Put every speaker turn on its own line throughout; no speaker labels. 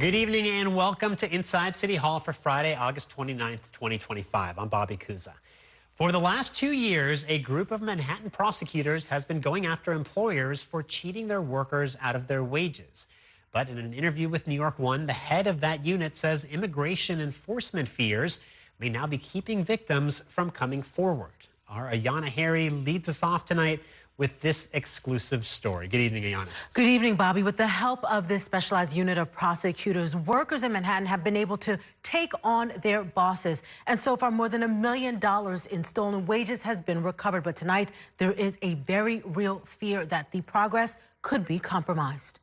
Good evening and welcome to Inside City Hall for Friday, August 29th, 2025. I'm Bobby Kuza. For the last 2 years, a group of Manhattan prosecutors has been going after employers for cheating their workers out of their wages. But in an interview with New York One, the head of that unit says immigration enforcement fears may now be keeping victims from coming forward. Our Ayanna Harry leads us off tonight with this exclusive story. Good evening, Ayanna.
Good evening, Bobby. With the help of this specialized unit of prosecutors, workers in Manhattan have been able to take on their bosses. And so far, more than $1 million in stolen wages has been recovered. But tonight, there is a very real fear that the progress could be compromised.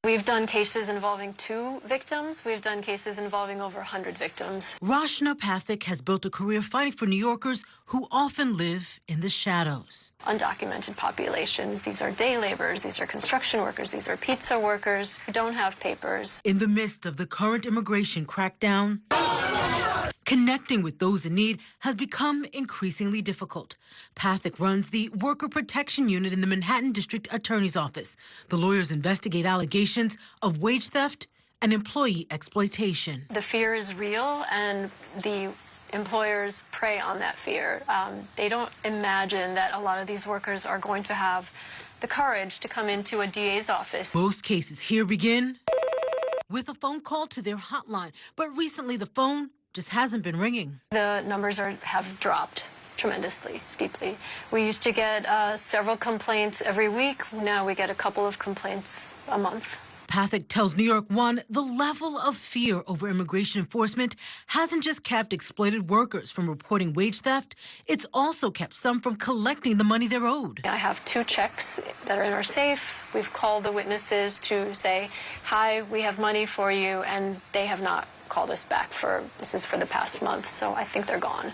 We've done cases involving 2 victims. We've done cases involving over 100 victims.
Rashna Pathak has built a career fighting for New Yorkers who often live in the shadows.
Undocumented populations. These are day laborers. These are construction workers. These are pizza workers who don't have papers.
In the midst of the current immigration crackdown, connecting with those in need has become increasingly difficult. Pathak runs the Worker Protection Unit in the Manhattan District Attorney's Office. The lawyers investigate allegations of wage theft and employee exploitation.
The fear is real, and the employers prey on that fear. They don't imagine that a lot of these workers are going to have the courage to come into a DA's office.
Most cases here begin with a phone call to their hotline, but recently the phone just hasn't been ringing.
The numbers have dropped tremendously, steeply. We used to get several complaints every week. Now we get a couple of complaints a month.
Pathak tells New York One the level of fear over immigration enforcement hasn't just kept exploited workers from reporting wage theft, it's also kept some from collecting the money they're owed.
I have 2 checks that are in our safe. We've called the witnesses to say, hi, we have money for you, and they have not called us back this is for the past month, so I think they're gone.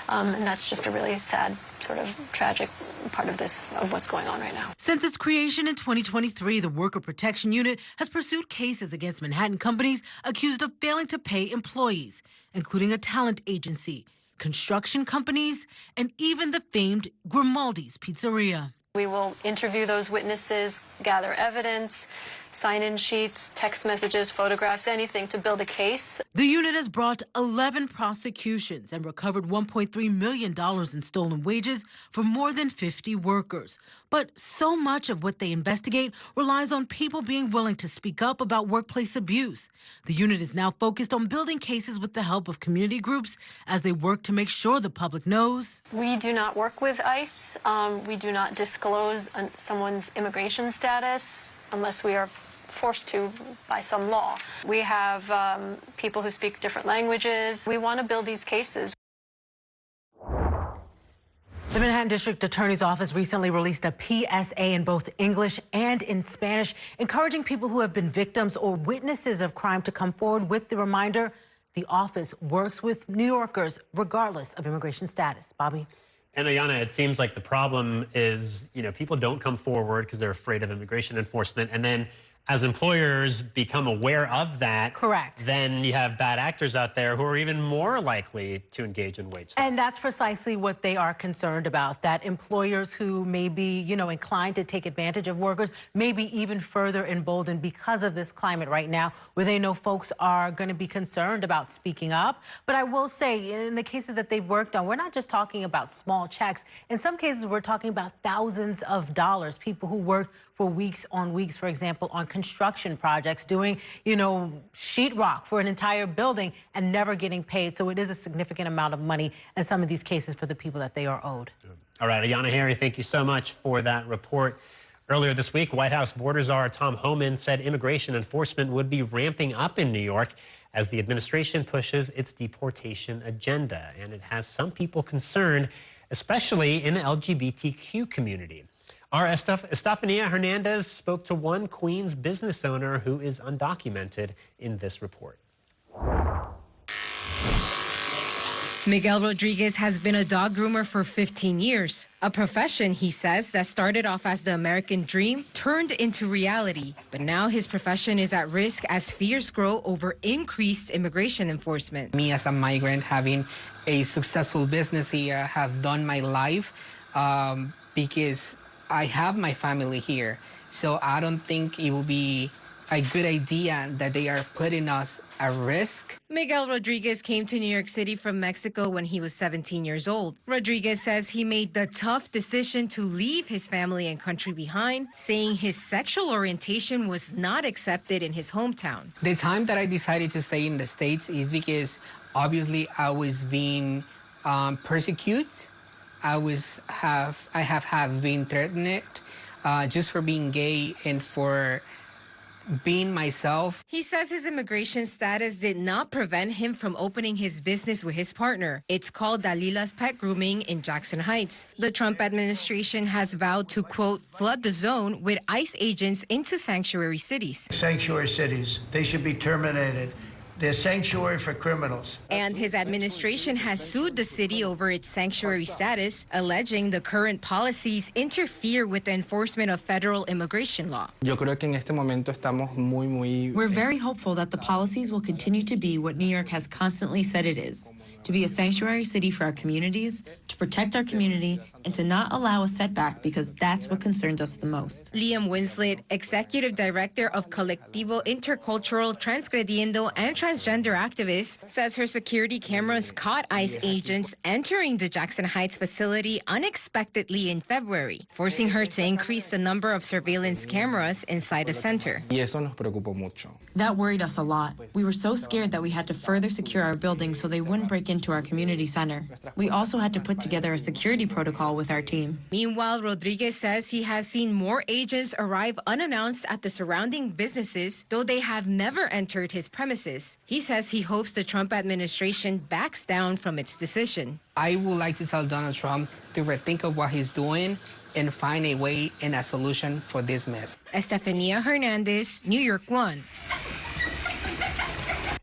And that's just a really sad, sort of tragic part of what's going on right now.
Since its creation in 2023, the Worker Protection Unit has pursued cases against Manhattan companies accused of failing to pay employees, including a talent agency, construction companies, and even the famed Grimaldi's Pizzeria.
We will interview those witnesses, gather evidence, sign-in sheets, text messages, photographs, anything to build a case.
The unit has brought 11 prosecutions and recovered $1.3 million in stolen wages for more than 50 workers. But so much of what they investigate relies on people being willing to speak up about workplace abuse. The unit is now focused on building cases with the help of community groups as they work to make sure the public knows.
We do not work with ICE. We do not disclose someone's immigration status unless we are forced to by some law. We have people who speak different languages. We want to build these cases.
The Manhattan District Attorney's Office recently released a PSA in both English and in Spanish, encouraging people who have been victims or witnesses of crime to come forward with the reminder the office works with New Yorkers regardless of immigration status. Bobby?
And Ayanna, it seems like the problem is, people don't come forward because they're afraid of immigration enforcement. And then as employers become aware of that,
correct,
then you have bad actors out there who are even more likely to engage in wage theft.
And that's precisely what they are concerned about, that employers who may be, inclined to take advantage of workers may be even further emboldened because of this climate right now, where they know folks are going to be concerned about speaking up. But I will say, in the cases that they've worked on, we're not just talking about small checks. In some cases, we're talking about thousands of dollars. People who work for weeks on weeks, for example, on construction projects, doing, sheetrock for an entire building and never getting paid. So it is a significant amount of money in some of these cases for the people that they are owed.
All right, Ayanna Harry, thank you so much for that report. Earlier this week, White House border czar Tom Homan said immigration enforcement would be ramping up in New York as the administration pushes its deportation agenda. And it has some people concerned, especially in the LGBTQ community. Our Estefania Hernandez spoke to one Queens business owner who is undocumented in this report.
Miguel Rodriguez has been a dog groomer for 15 years, a profession, he says, that started off as the American dream, turned into reality. But now his profession is at risk as fears grow over increased immigration enforcement.
Me as a migrant, having a successful business here, have done my life because I have my family here. So I don't think it will be a good idea that they are putting us at risk.
Miguel Rodriguez came to New York City from Mexico when he was 17 years old. Rodriguez says he made the tough decision to leave his family and country behind, saying his sexual orientation was not accepted in his hometown.
The time that I decided to stay in the States is because obviously I was being persecuted. I have been threatened just for being gay and for being myself.
He says his immigration status did not prevent him from opening his business with his partner. It's called Dalila's Pet Grooming in Jackson Heights. The Trump administration has vowed to, quote, flood the zone with ICE agents into sanctuary cities.
Sanctuary cities, they should be terminated. They're sanctuary for criminals.
And his administration has sued the city over its sanctuary status, alleging the current policies interfere with the enforcement of federal immigration law.
Yo creo que en este momento estamos muy...
We're very hopeful that the policies will continue to be what New York has constantly said it is, to be a sanctuary city for our communities, to protect our community, and to not allow a setback because that's what concerns us the most.
Liam Winslet, executive director of Colectivo Intercultural, Transgrediendo, and Transgender Activists, says her security cameras caught ICE agents entering the Jackson Heights facility unexpectedly in February, forcing her to increase the number of surveillance cameras inside the center.
Y eso nos preocupó mucho.
That worried us a lot. We were so scared that we had to further secure our building so they wouldn't break into our community center. We also had to put together a security protocol with our team.
Meanwhile, Rodriguez says he has seen more agents arrive unannounced at the surrounding businesses, though they have never entered his premises. He says he hopes the Trump administration backs down from its decision.
I would like to tell Donald Trump to rethink of what he's doing and find a way and a solution for this mess.
Estefania Hernandez, New York 1.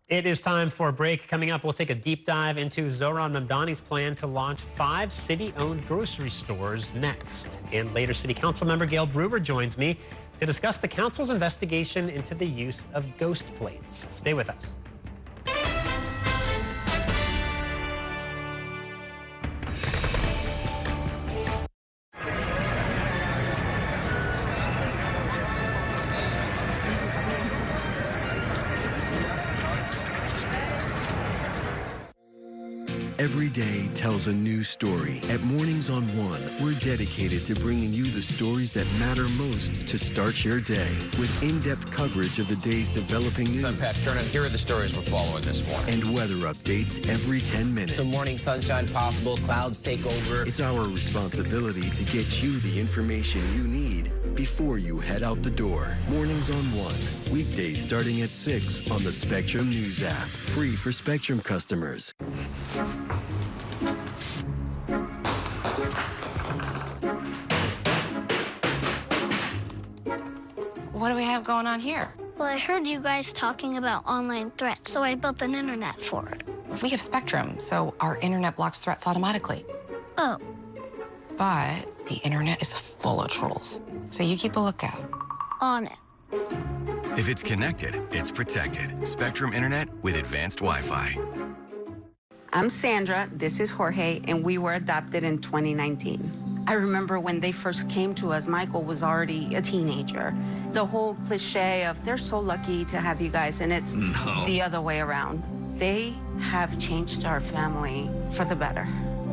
It is time for a break. Coming up, we'll take a deep dive into Zohran Mamdani's plan to launch 5 city-owned grocery stores next. And later, City Council member Gail Brewer joins me to discuss the council's investigation into the use of ghost plates. Stay with us.
Every day tells a new story. At Mornings on One, we're dedicated to bringing you the stories that matter most to start your day. With in-depth coverage of the day's developing news.
I'm Pat Kernan. Here are the stories we're following this morning.
And weather updates every 10 minutes.
Some morning sunshine possible, clouds take over.
It's our responsibility to get you the information you need before you head out the door. Mornings on One, weekdays starting at 6 on the Spectrum News app. Free for Spectrum customers.
What do we have going on here?
Well, I heard you guys talking about online threats, so I built an internet for it.
We have Spectrum, so our internet blocks threats automatically.
Oh.
But the internet is full of trolls, so you keep a lookout.
On it.
If it's connected, it's protected. Spectrum Internet with advanced Wi-Fi.
I'm Sandra, this is Jorge, and we were adopted in 2019. I remember when they first came to us, Michael was already a teenager. The whole cliche of they're so lucky to have you guys, and it's the other way around. They have changed our family for the better.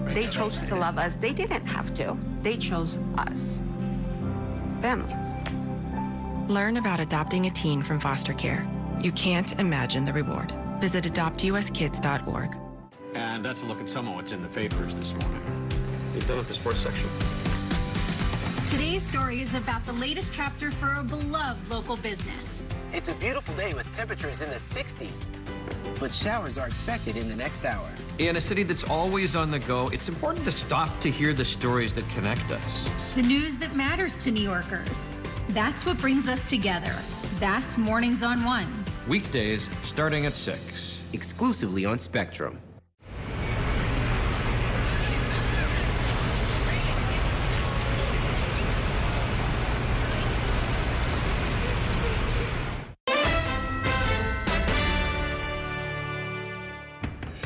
They chose to love us. They didn't have to. They chose us. Family.
Learn about adopting a teen from foster care. You can't imagine the reward. Visit adoptuskids.org.
And that's a look at some of what's in the papers this morning. You've done with the sports section.
Today's story is about the latest chapter for a beloved local business.
It's a beautiful day with temperatures in the 60s, but showers are expected in the next hour.
In a city that's always on the go, it's important to stop to hear the stories that connect us.
The news that matters to New Yorkers. That's what brings us together. That's Mornings on One.
Weekdays starting at 6.
Exclusively on Spectrum.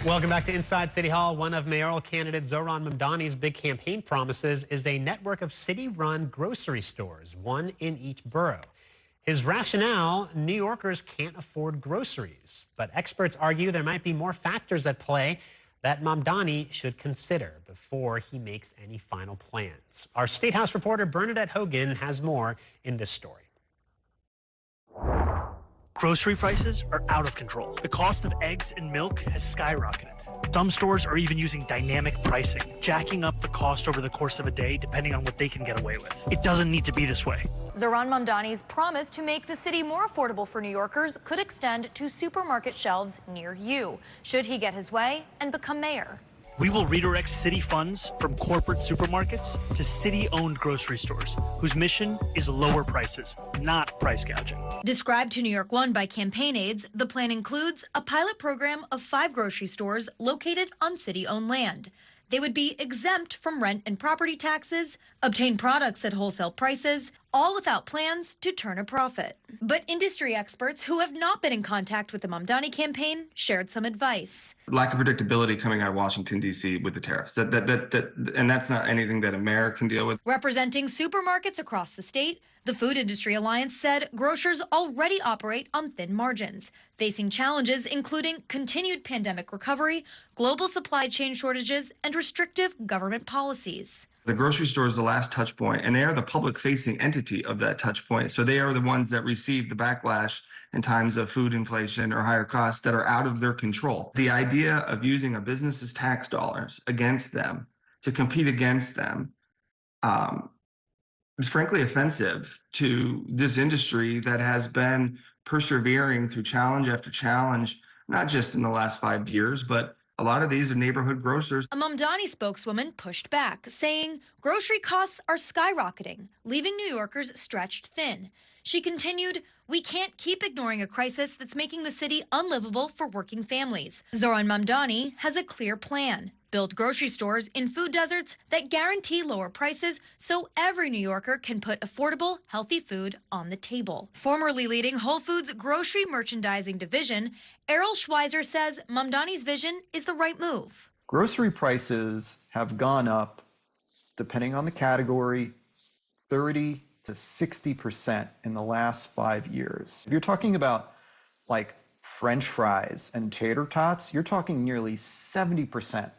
Welcome back to Inside City Hall. One of mayoral candidate Zohran Mamdani's big campaign promises is a network of city-run grocery stores, one in each borough. His rationale: New Yorkers can't afford groceries. But experts argue there might be more factors at play that Mamdani should consider before he makes any final plans. Our State House reporter Bernadette Hogan has more in this story.
Grocery prices are out of control. The cost of eggs and milk has skyrocketed. Some stores are even using dynamic pricing, jacking up the cost over the course of a day depending on what they can get away with. It doesn't need to be this way.
Zohran Mamdani's promise to make the city more affordable for New Yorkers could extend to supermarket shelves near you, should he get his way and become mayor.
We will redirect city funds from corporate supermarkets to city-owned grocery stores, whose mission is lower prices, not price gouging.
Described to New York One by campaign aides, the plan includes a pilot program of 5 grocery stores located on city-owned land. They would be exempt from rent and property taxes, obtain products at wholesale prices, all without plans to turn a profit. But industry experts who have not been in contact with the Mamdani campaign shared some advice.
Lack of predictability coming out of Washington, D.C. with the tariffs. And that's not anything that a mayor can deal with.
Representing supermarkets across the state, the Food Industry Alliance said grocers already operate on thin margins, facing challenges including continued pandemic recovery, global supply chain shortages, and restrictive government policies.
The grocery store is the last touch point, and they are the public-facing entity of that touch point. So they are the ones that receive the backlash in times of food inflation or higher costs that are out of their control. The idea of using a business's tax dollars against them to compete against them is frankly offensive to this industry that has been persevering through challenge after challenge, not just in the last 5 years, but a lot of these are neighborhood grocers.
A Mamdani spokeswoman pushed back, saying grocery costs are skyrocketing, leaving New Yorkers stretched thin. She continued, "We can't keep ignoring a crisis that's making the city unlivable for working families." Zohran Mamdani has a clear plan: build grocery stores in food deserts that guarantee lower prices so every New Yorker can put affordable, healthy food on the table. Formerly leading Whole Foods' grocery merchandising division, Errol Schweizer says Mamdani's vision is the right move.
Grocery prices have gone up, depending on the category, 30 to 60% in the last 5 years. If you're talking about like French fries and tater tots, you're talking nearly 70%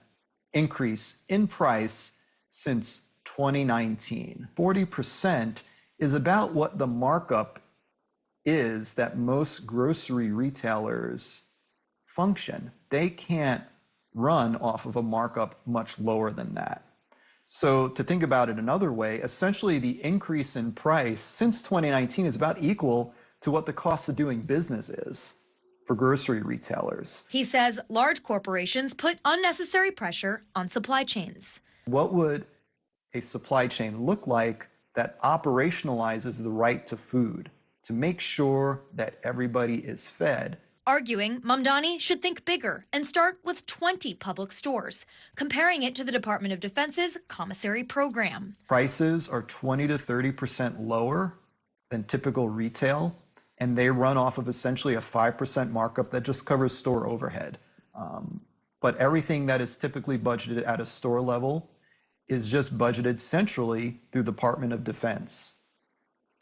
increase in price since 2019. 40% is about what the markup is that most grocery retailers function. They can't run off of a markup much lower than that. So to think about it another way, essentially the increase in price since 2019 is about equal to what the cost of doing business is for grocery retailers.
He says large corporations put unnecessary pressure on supply chains.
What would a supply chain look like that operationalizes the right to food to make sure that everybody is fed?
Arguing Mamdani should think bigger and start with 20 public stores, comparing it to the Department of Defense's commissary program.
Prices are 20 to 30% lower than typical retail, and they run off of essentially a 5% markup that just covers store overhead. But everything that is typically budgeted at a store level is just budgeted centrally through the Department of Defense.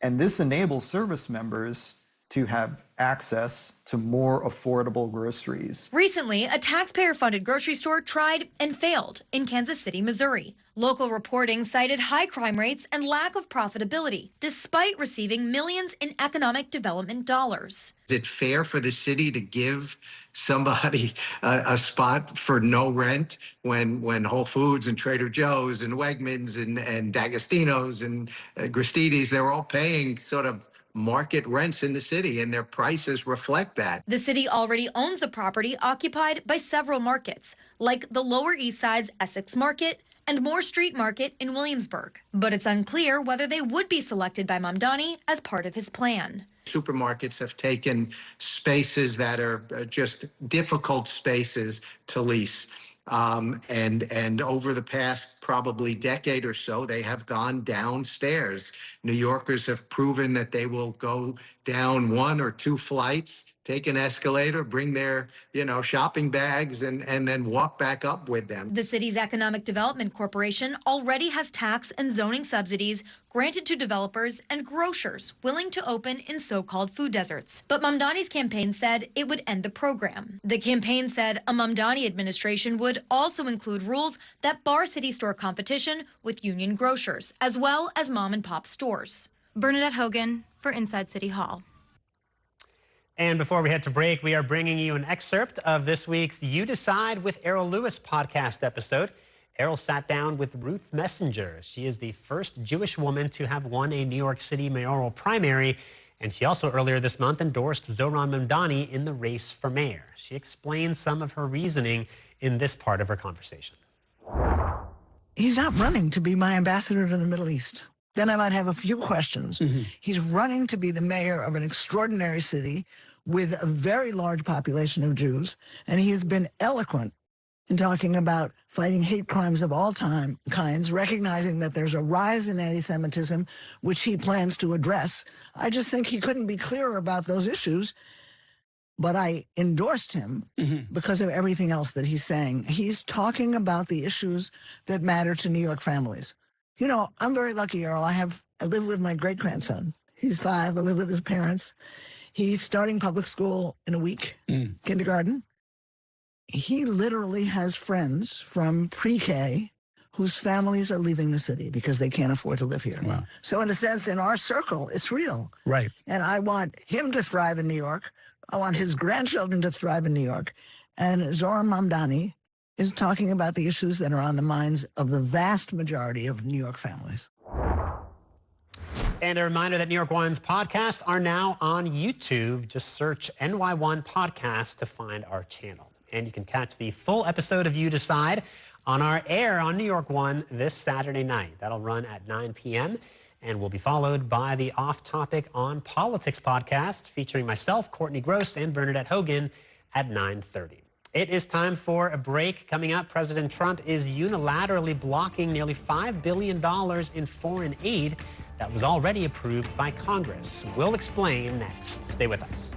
And this enables service members to have access to more affordable groceries.
Recently, a taxpayer-funded grocery store tried and failed in Kansas City, Missouri. Local reporting cited high crime rates and lack of profitability, despite receiving millions in economic development dollars.
Is it fair for the city to give somebody a spot for no rent when Whole Foods and Trader Joe's and Wegmans and D'Agostino's and Gristedes, they're all paying sort of market rents in the city, and their prices reflect that.
The city already owns the property occupied by several markets, like the Lower East Side's Essex Market and Moore Street Market in Williamsburg. But it's unclear whether they would be selected by Mamdani as part of his plan.
Supermarkets have taken spaces that are just difficult spaces to lease. And over the past probably decade or so, they have gone downstairs. New Yorkers have proven that they will go down 1 or 2 flights take an escalator, bring their, shopping bags, and then walk back up with them.
The city's Economic Development Corporation already has tax and zoning subsidies granted to developers and grocers willing to open in so-called food deserts. But Mamdani's campaign said it would end the program. The campaign said a Mamdani administration would also include rules that bar city store competition with union grocers, as well as mom-and-pop stores. Bernadette Hogan for Inside City Hall.
And before we head to break, we are bringing you an excerpt of this week's You Decide with Errol Lewis podcast episode. Errol sat down with Ruth Messenger. She is the first Jewish woman to have won a New York City mayoral primary, and she also earlier this month endorsed Zohran Mamdani in the race for mayor. She explains some of her reasoning in this part of her conversation.
He's not running to be my ambassador to the Middle East. Then I might have a few questions. He's running to be the mayor of an extraordinary city with a very large population of Jews, and he has been eloquent in talking about fighting hate crimes of all kinds, recognizing that there's a rise in anti-Semitism, which he plans to address. I just think he couldn't be clearer about those issues, but I endorsed him because of everything else that he's saying. He's talking about the issues that matter to New York families. You know, I'm very lucky, Earl. I live with my great-grandson. He's 5. I live with his parents. He's starting public school in a week, kindergarten. He literally has friends from pre-K whose families are leaving the city because they can't afford to live here.
Wow.
So in a sense, in our circle, it's real.
Right.
And I want him to thrive in New York. I want his grandchildren to thrive in New York. And Zohran Mamdani is talking about the issues that are on the minds of the vast majority of New York families.
And a reminder that New York One's podcasts are now on YouTube. Just search NY1 Podcast to find our channel. And you can catch the full episode of You Decide on our air on New York One this Saturday night. That'll run at 9 p.m. and will be followed by the Off Topic on Politics podcast featuring myself, Courtney Gross, and Bernadette Hogan at 9:30. It is time for a break. Coming up, President Trump is unilaterally blocking nearly $5 billion in foreign aid that was already approved by Congress. We'll explain next. Stay with us.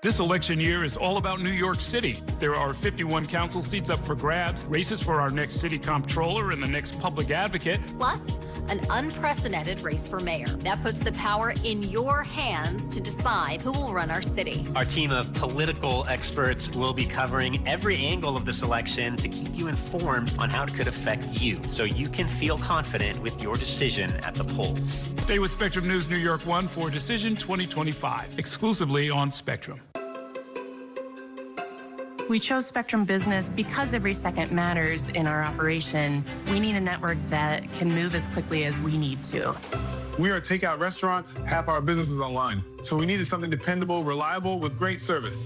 This election year is all about New York City. There are 51 council seats up for grabs, races for our next city comptroller and the next public advocate.
Plus, an unprecedented race for mayor. That puts the power in your hands to decide who will run our city.
Our team of political experts will be covering every angle of this election to keep you informed on how it could affect you, so you can feel confident with your decision at the polls.
Stay with Spectrum News New York One for Decision 2025, exclusively on Spectrum.
We chose Spectrum Business because every second matters in our operation. We need a network that can move as quickly as we need to.
We are a takeout restaurant, half our business is online. So we needed something dependable, reliable, with great service.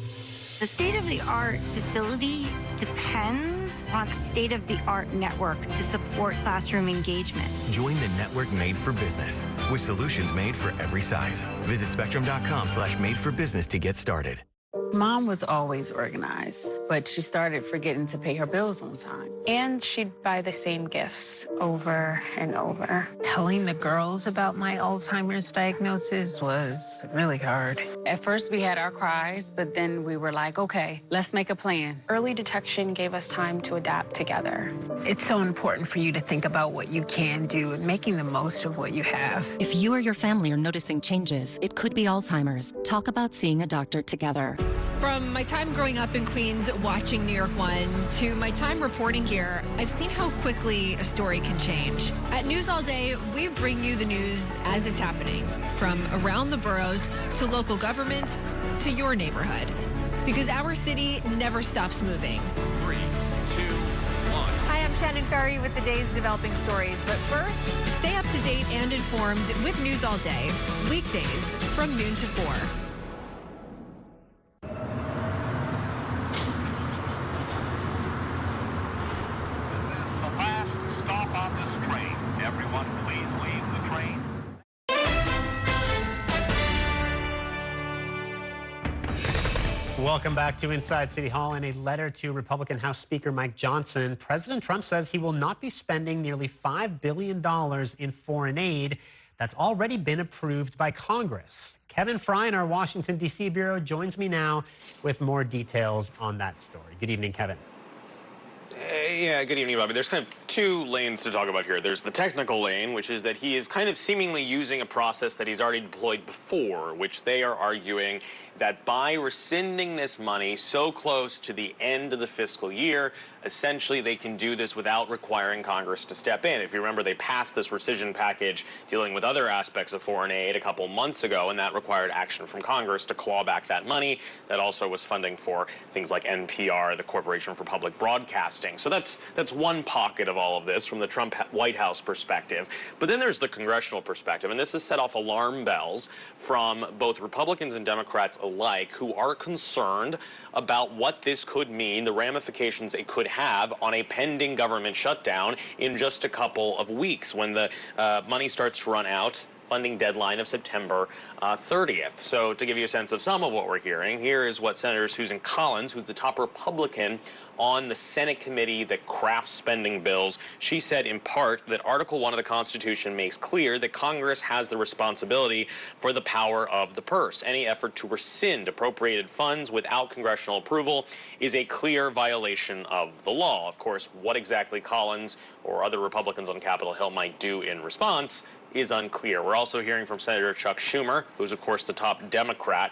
The state-of-the-art facility depends on a state-of-the-art network to support classroom engagement.
Join the network made for business with solutions made for every size. Visit spectrum.com/made for business to get started.
Mom was always organized, but she started forgetting to pay her bills on time. And she'd buy the same gifts over and over.
Telling the girls about my Alzheimer's diagnosis was really hard.
At first, we had our cries, but then we were like, okay, let's make a plan.
Early detection gave us time to adapt together. It's so important for you to think about what you can do and making the most of what you have.
If you or your family are noticing changes, it could be Alzheimer's. Talk about seeing a doctor together.
From my time growing up in Queens watching New York One to my time reporting here, I've seen how quickly a story can change. At News All Day, we bring you the news as it's happening, from around the boroughs to local government to your neighborhood. Because our city never stops moving.
3, 2, 1.
Hi, I'm Shannon Ferry with the day's developing stories. But first,
stay up to date and informed with News All Day, weekdays from noon to 4.
Welcome back to Inside City Hall. In a letter to Republican House Speaker Mike Johnson, President Trump says he will not be spending nearly $5 billion in foreign aid that's already been approved by Congress. Kevin Fry in our Washington, D.C. bureau joins me now with more details on that story. Good evening, Kevin.
Yeah, good evening, Bobby. There's kind of two lanes to talk about here. There's the technical lane, which is that he is kind of seemingly using a process that he's already deployed before, which they are arguing that by rescinding this money so close to the end of the fiscal year, essentially they can do this without requiring Congress to step in. If you remember, they passed this rescission package dealing with other aspects of foreign aid a couple months ago, and that required action from Congress to claw back that money. That also was funding for things like NPR, the Corporation for Public Broadcasting. So that's one pocket of all of this from the Trump White House perspective. But then there's the congressional perspective, and this has set off alarm bells from both Republicans and Democrats alike who are concerned about what this could mean, the ramifications it could have on a pending government shutdown in just a couple of weeks when the money starts to run out. Funding deadline of September 30th. So to give you a sense of some of what we're hearing, here is what Senator Susan Collins, who's the top Republican on the Senate committee that crafts spending bills, she said in part that Article 1 of the Constitution makes clear that Congress has the responsibility for the power of the purse. Any effort to rescind appropriated funds without congressional approval is a clear violation of the law. Of course, what exactly Collins or other Republicans on Capitol Hill might do in response is unclear. We're also hearing from Senator Chuck Schumer, who's of course the top Democrat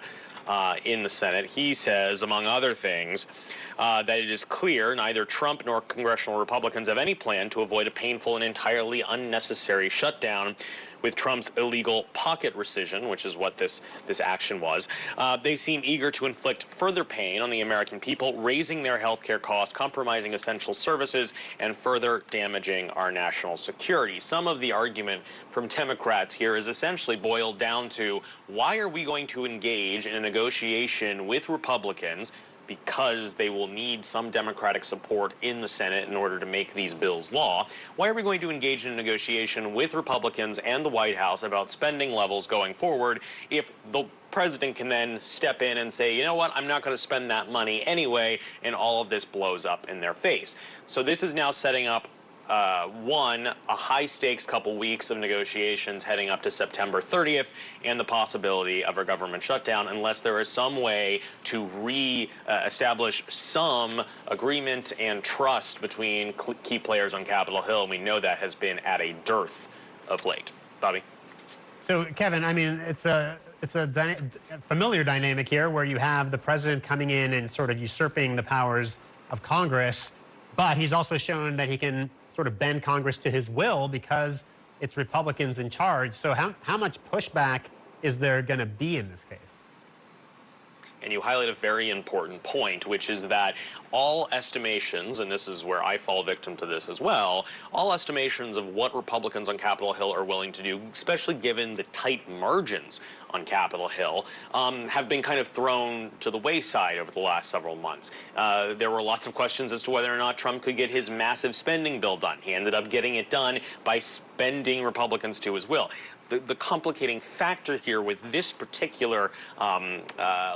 in the Senate. He says, among other things, that it is clear neither Trump nor congressional Republicans have any plan to avoid a painful and entirely unnecessary shutdown with Trump's illegal pocket rescission, which is what this action was. They seem eager to inflict further pain on the American people, raising their health care costs, compromising essential services, and further damaging our national security. Some of the argument from Democrats here is essentially boiled down to, why are we going to engage in a negotiation with Republicans because they will need some Democratic support in the Senate in order to make these bills law? Why are we going to engage in a negotiation with Republicans and the White House about spending levels going forward if the president can then step in and say, you know what, I'm not going to spend that money anyway, and all of this blows up in their face? So this is now setting up a high-stakes couple weeks of negotiations heading up to September 30th and the possibility of a government shutdown unless there is some way to re-establish some agreement and trust between key players on Capitol Hill. We know that has been at a dearth of late. Bobby?
So, Kevin, I mean, it's a familiar dynamic here where you have the president coming in and sort of usurping the powers of Congress, but he's also shown that he can sort of bend Congress to his will because it's Republicans in charge. So how much pushback is there going to be in this case?
And you highlight a very important point, which is that all estimations, and this is where I fall victim to this as well, all estimations of what Republicans on Capitol Hill are willing to do, especially given the tight margins on Capitol Hill, have been kind of thrown to the wayside over the last several months. There were lots of questions as to whether or not Trump could get his massive spending bill done. He ended up getting it done by bending Republicans to his will. The complicating factor here with this particular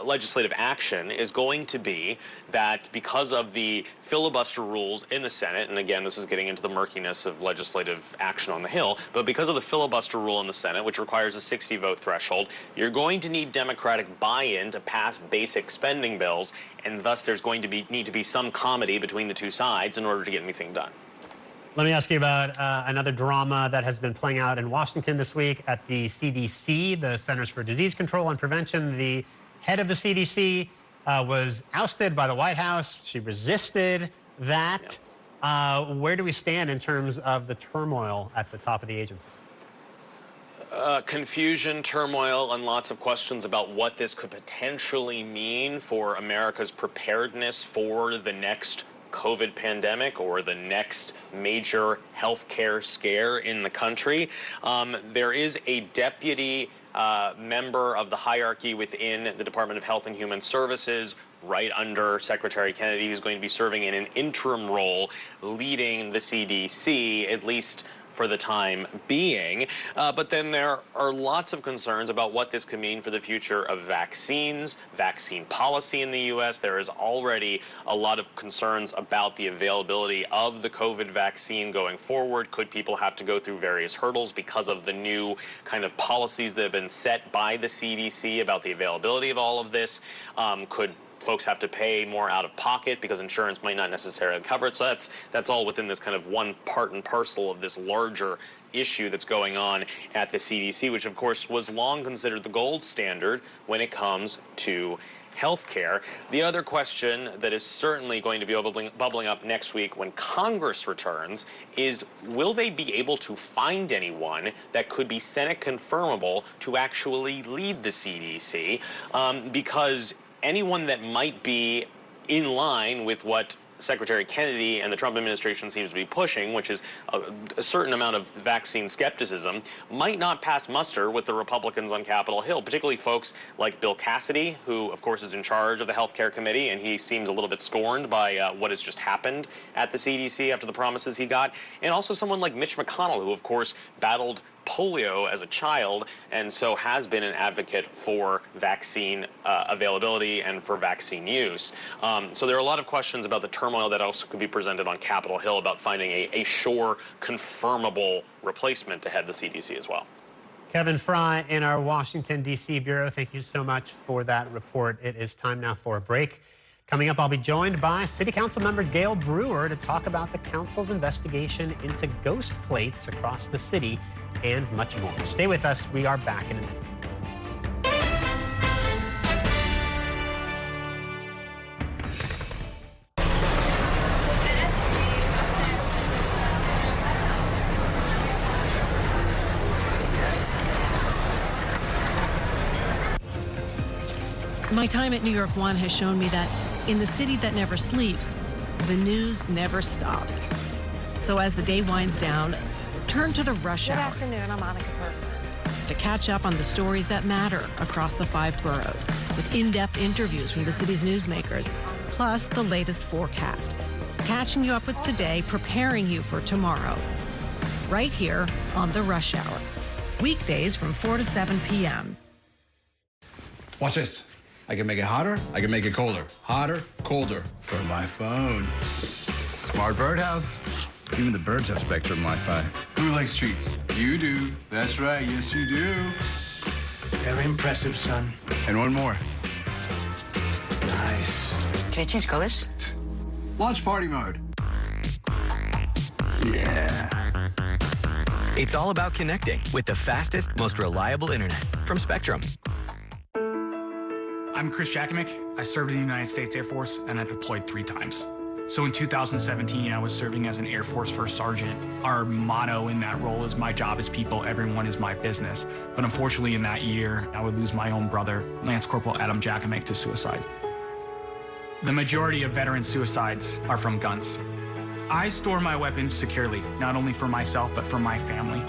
legislative action is going to be that because of the filibuster rules in the Senate, and again, this is getting into the murkiness of legislative action on the Hill, but because of the filibuster rule in the Senate, which requires a 60-vote threshold, you're going to need Democratic buy-in to pass basic spending bills, and thus there's going to need to be some comedy between the two sides in order to get anything done.
Let me ask you about another drama that has been playing out in Washington this week at the CDC, the Centers for Disease Control and Prevention. The head of the CDC was ousted by the White House. She resisted that. Where do we stand in terms of the turmoil at the top of the agency?
Confusion, turmoil, and lots of questions about what this could potentially mean for America's preparedness for the next COVID pandemic or the next major healthcare scare in the country. There is a deputy member of the hiyarchy within the Department of Health and Human Services, right under Secretary Kennedy, who's going to be serving in an interim role leading the CDC, at least for the time being. But then there are lots of concerns about what this could mean for the future of vaccines, vaccine policy in the U.S. There is already a lot of concerns about the availability of the COVID vaccine going forward. Could people have to go through various hurdles because of the new kind of policies that have been set by the CDC about the availability of all of this? Could folks have to pay more out of pocket because insurance might not necessarily cover it? So that's all within this kind of one part and parcel of this larger issue that's going on at the CDC, which of course was long considered the gold standard when it comes to healthcare. The other question that is certainly going to be bubbling up next week when Congress returns is, will they be able to find anyone that could be Senate confirmable to actually lead the CDC? Because anyone that might be in line with what Secretary Kennedy and the Trump administration seems to be pushing, which is a certain amount of vaccine skepticism, might not pass muster with the Republicans on Capitol Hill, particularly folks like Bill Cassidy, who, of course, is in charge of the Health Care Committee, and he seems a little bit scorned by what has just happened at the CDC after the promises he got, and also someone like Mitch McConnell, who, of course, battled polio as a child and so has been an advocate for vaccine availability and for vaccine use. So there are a lot of questions about the turmoil that also could be presented on Capitol Hill about finding a sure, confirmable replacement to head the CDC as well.
Kevin Fry in our Washington, D.C. bureau, thank you so much for that report. It is time now for a break. Coming up, I'll be joined by City Council member Gail Brewer to talk about the council's investigation into ghost plates across the city and much more. Stay with us. We are back in a minute.
My time at New York One has shown me that in the city that never sleeps, the news never stops. So as the day winds down, turn to the rush hour.
Good afternoon, I'm Monica Perk.
To catch up on the stories that matter across the 5 boroughs, with in-depth interviews from the city's newsmakers, plus the latest forecast. Catching you up with today, preparing you for tomorrow. Right here on the Rush Hour. Weekdays from 4 to 7 p.m.
Watch this. I can make it hotter, I can make it colder. Hotter, colder for my phone. Smart birdhouse. Even the birds have Spectrum Wi-Fi. Who likes treats? You do. That's right. Yes, you do.
Very impressive, son.
And one more.
Nice. Can I change colors?
Launch party mode. Yeah.
It's all about connecting with the fastest, most reliable internet from Spectrum.
I'm Chris Jakovic. I served in the United States Air Force, and I deployed 3 times. So in 2017, I was serving as an Air Force First Sergeant. Our motto in that role is, my job is people, everyone is my business. But unfortunately, in that year, I would lose my own brother, Lance Corporal Adam Jakovic, to suicide. The majority of veteran suicides are from guns. I store my weapons securely, not only for myself, but for my family.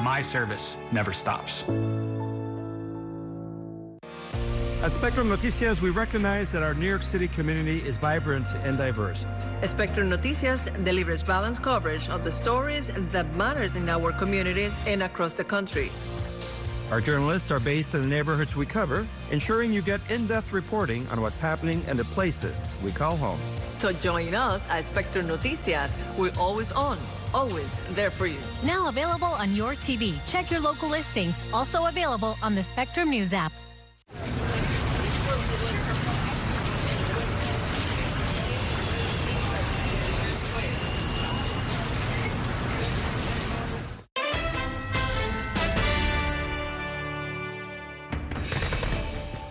My service never stops.
At Spectrum Noticias, we recognize that our New York City community is vibrant and diverse.
Spectrum Noticias delivers balanced coverage of the stories that matter in our communities and across the country.
Our journalists are based in the neighborhoods we cover, ensuring you get in-depth reporting on what's happening in the places we call home.
So join us at Spectrum Noticias. We're always on, always there for you.
Now available on your TV. Check your local listings. Also available on the Spectrum News app.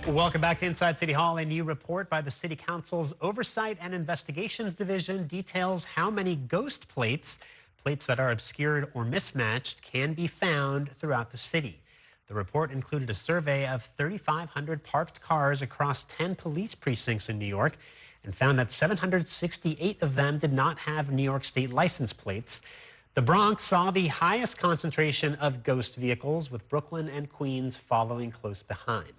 Welcome back to Inside City Hall. A new report by the City Council's Oversight and Investigations Division details how many ghost plates, plates that are obscured or mismatched, can be found throughout the city. The report included a survey of 3,500 parked cars across 10 police precincts in New York and found that 768 of them did not have New York State license plates. The Bronx saw the highest concentration of ghost vehicles, with Brooklyn and Queens following close behind.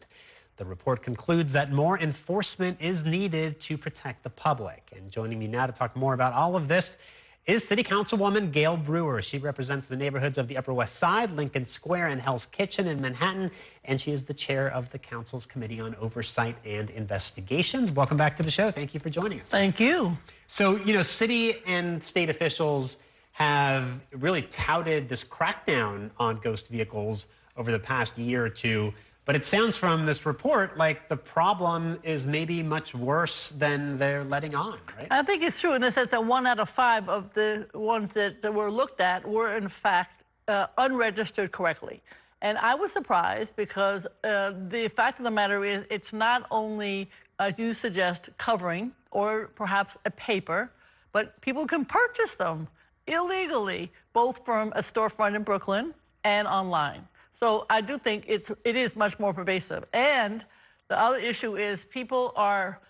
The report concludes that more enforcement is needed to protect the public. And joining me now to talk more about all of this is City Councilwoman Gail Brewer. She represents the neighborhoods of the Upper West Side, Lincoln Square, and Hell's Kitchen in Manhattan, and she is the chair of the council's Committee on Oversight and Investigations. Welcome back to the show. Thank you for joining us.
Thank you.
So, city and state officials have really touted this crackdown on ghost vehicles over the past year or two. But it sounds from this report like the problem is maybe much worse than they're letting on, right?
I think it's true in the sense that 1 out of 5 of the ones that were looked at were, in fact, unregistered correctly. And I was surprised because the fact of the matter is it's not only, as you suggest, covering or perhaps a paper, but people can purchase them illegally, both from a storefront in Brooklyn and online. So I do think it is much more pervasive. And the other issue is people are,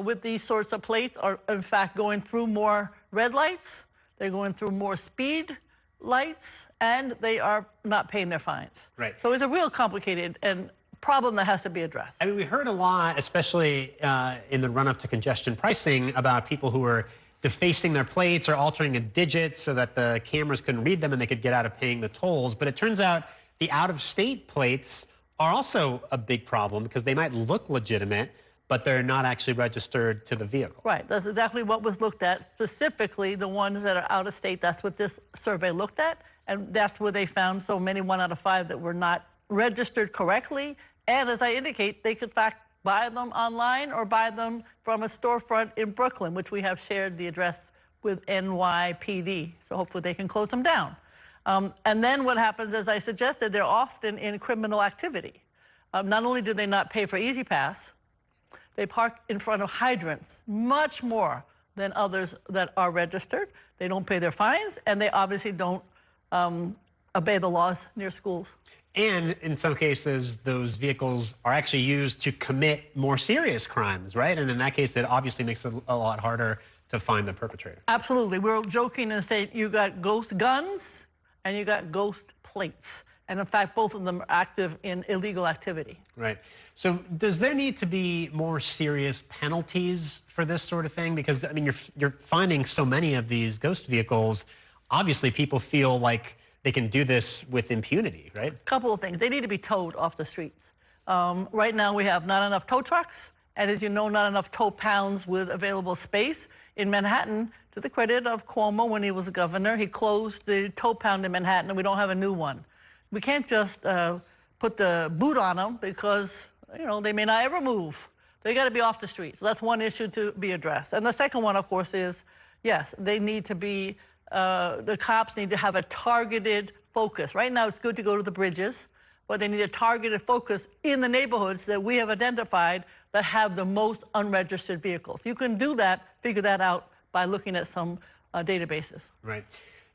with these sorts of plates, are in fact going through more red lights, they're going through more speed lights, and they are not paying their fines.
Right.
So it's a real complicated and problem that has to be addressed.
I mean, we heard a lot, especially in the run-up to congestion pricing, about people who are defacing their plates or altering a digit so that the cameras couldn't read them and they could get out of paying the tolls. But it turns out the out-of-state plates are also a big problem because they might look legitimate, but they're not actually registered to the vehicle.
Right. That's exactly what was looked at, specifically the ones that are out of state. That's what this survey looked at, and that's where they found so many 1 out of 5 that were not registered correctly. And as I indicate, they could, in fact, buy them online or buy them from a storefront in Brooklyn, which we have shared the address with NYPD. So hopefully they can close them down. And then what happens, as I suggested, they're often in criminal activity. Not only do they not pay for Easy Pass, they park in front of hydrants much more than others that are registered. They don't pay their fines, and they obviously don't obey the laws near schools.
And in some cases, those vehicles are actually used to commit more serious crimes, right? And in that case, it obviously makes it a lot harder to find the perpetrator.
Absolutely. We're joking and saying you got ghost guns and you got ghost plates. And in fact, both of them are active in illegal activity.
Right. So does there need to be more serious penalties for this sort of thing? Because, I mean, you're finding so many of these ghost vehicles. Obviously, people feel like they can do this with impunity, right?
A couple of things. They need to be towed off the streets. Right now, we have not enough tow trucks. And as you know, not enough tow pounds with available space. In Manhattan, to the credit of Cuomo, when he was governor, he closed the tow pound in Manhattan, and we don't have a new one. We can't just put the boot on them because, they may not ever move. They got to be off the streets. So that's one issue to be addressed. And the second one, of course, is, yes, they need to be, the cops need to have a targeted focus. Right now, it's good to go to the bridges, but they need a targeted focus in the neighborhoods that we have identified that have the most unregistered vehicles. You can do that, figure that out by looking at some databases.
Right.